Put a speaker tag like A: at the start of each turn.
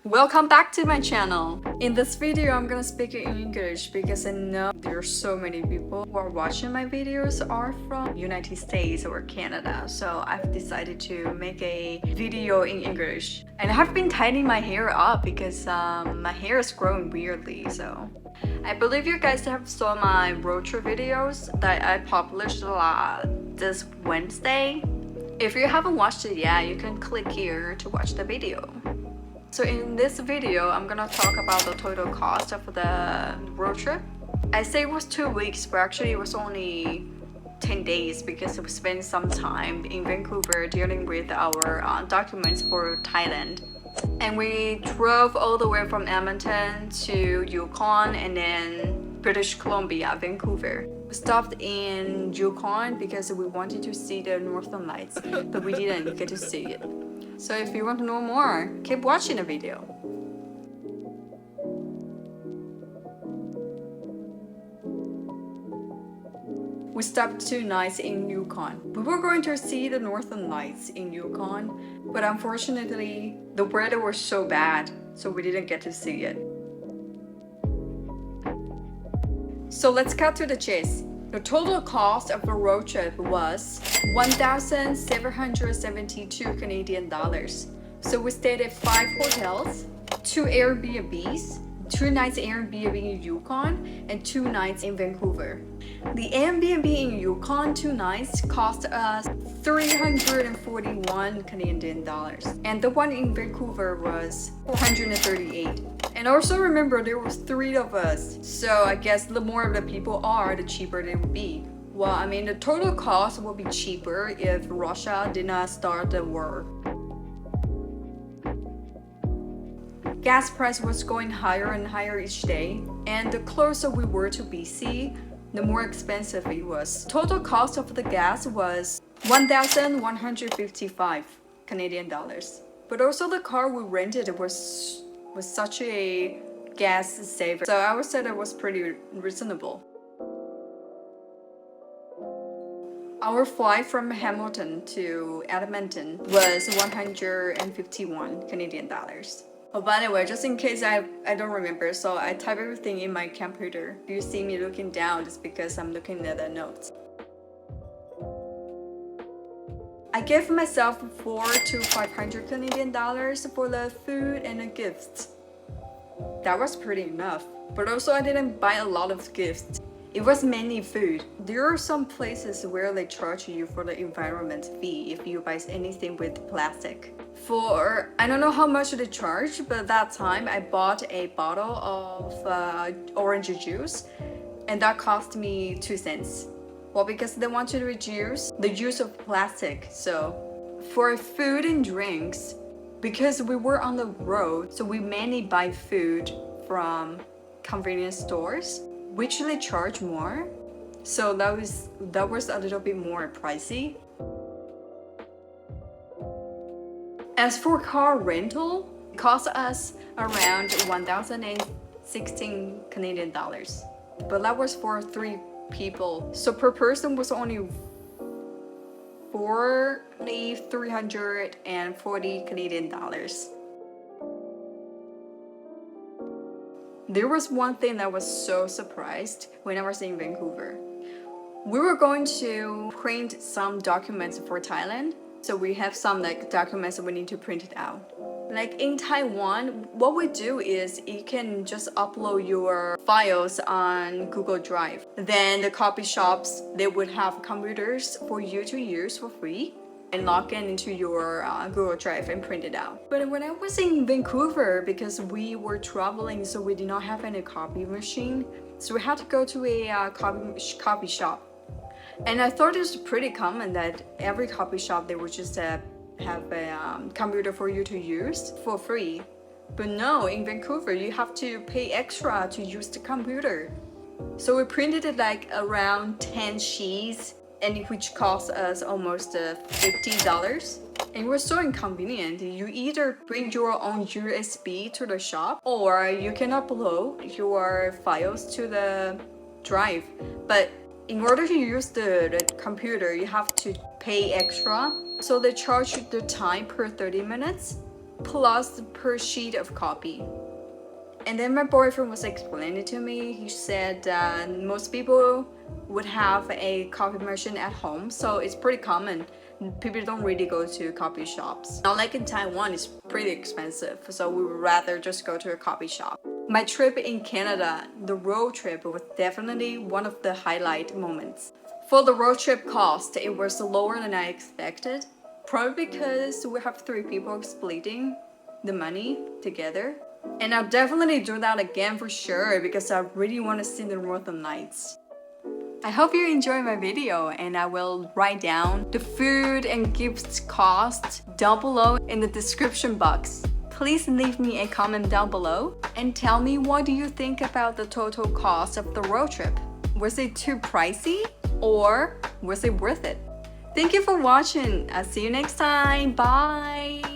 A: Welcome back to my channel. In this video, I'm gonna speak in English because I know there are so many people who are watching my videos are from United States or Canada. So I've decided to make a video in English. And I have been tidying my hair up because my hair is growing weirdly. So I believe you guys have saw my road trip videos that I published this Wednesday. If you haven't watched it yet, you can click here to watch the video. So in this video, I'm gonna talk about the total cost of the road trip. I say it was 2 weeks, but actually it was only 10 days because we spent some time in Vancouver dealing with our documents for Thailand. And we drove all the way from Edmonton to Yukon and then British Columbia, Vancouver. We stopped in Yukon because we wanted to see the Northern Lights, but we didn't get to see it. So if you want to know more, keep watching the video. We stopped 2 nights in Yukon. We were going to see the Northern Lights in Yukon, but unfortunately, the weather was so bad, so we didn't get to see it. So let's cut to the chase. The total cost of the road trip was 1,772 Canadian dollars. So we stayed at 5 hotels, 2 Airbnbs, 2 nights Airbnb in Yukon, and 2 nights in Vancouver. The Airbnb in Yukon 2 nights cost us 341 Canadian dollars, and the one in Vancouver was 438. And also remember, there was 3 of us, so I guess the more the people are, the cheaper they will be. Well, I mean, the total cost will be cheaper if Russia did not start the war. Gas price was going higher and higher each day, and the closer we were to BC, the more expensive it was. Total cost of the gas was 1,155 Canadian dollars. But also the car we rented was such a gas saver, so I would say that was pretty reasonable. Our flight from Hamilton to Edmonton was 151 Canadian dollars. Oh, by the way, just in case I don't remember, so I type everything in my computer. If you see me looking down, it's because I'm looking at the notes. I gave myself 400 to 500 Canadian dollars for the food and the gifts. That was pretty enough, but also I didn't buy a lot of gifts. It was mainly food. There are some places where they charge you for the environment fee if you buy anything with plastic. I don't know how much they charge, but that time I bought a bottle of orange juice, and that cost me 2 cents. Well, because they want to reduce the use of plastic. So for food and drinks, because we were on the road, so we mainly buy food from convenience stores, which they charge more. So that was a little bit more pricey. As for car rental, it cost us around 1,016 Canadian dollars. But that was for 3 people. So per person was only 4,340 Canadian dollars. There was one thing that was so surprised when I was in Vancouver. We were going to print some documents for Thailand. So we have some documents that we need to print it out. Like in Taiwan, what we do is you can just upload your files on Google Drive. Then the copy shops, they would have computers for you to use for free and log in into your Google Drive and print it out. But when I was in Vancouver, because we were traveling, so we did not have any copy machine, so we had to go to a copy shop. And I thought it was pretty common that every copy shop, they would just have a computer for you to use for free. But no, in Vancouver, you have to pay extra to use the computer. So we printed it like around 10 sheets, and which cost us almost $50. And it was so inconvenient. You either bring your own USB to the shop, or you can upload your files to the drive. But in order to use the computer, you have to pay extra. So they charge the time per 30 minutes. plus per sheet of copy. And then my boyfriend was explaining to me, he said most people would have a copy machine at home, so it's pretty common. People don't really go to copy shops. Not like in Taiwan, it's pretty expensive, so we would rather just go to a copy shop. My trip in Canada, the road trip, was definitely one of the highlight moments. For the road trip cost, it was lower than I expected, probably because we have 3 people splitting the money together. And I'll definitely do that again for sure because I really want to see the Northern Lights. I hope you enjoy my video, and I will write down the food and gifts cost down below in the description box. Please leave me a comment down below and tell me what do you think about the total cost of the road trip. Was it too pricey or was it worth it? Thank you for watching. I'll see you next time. Bye!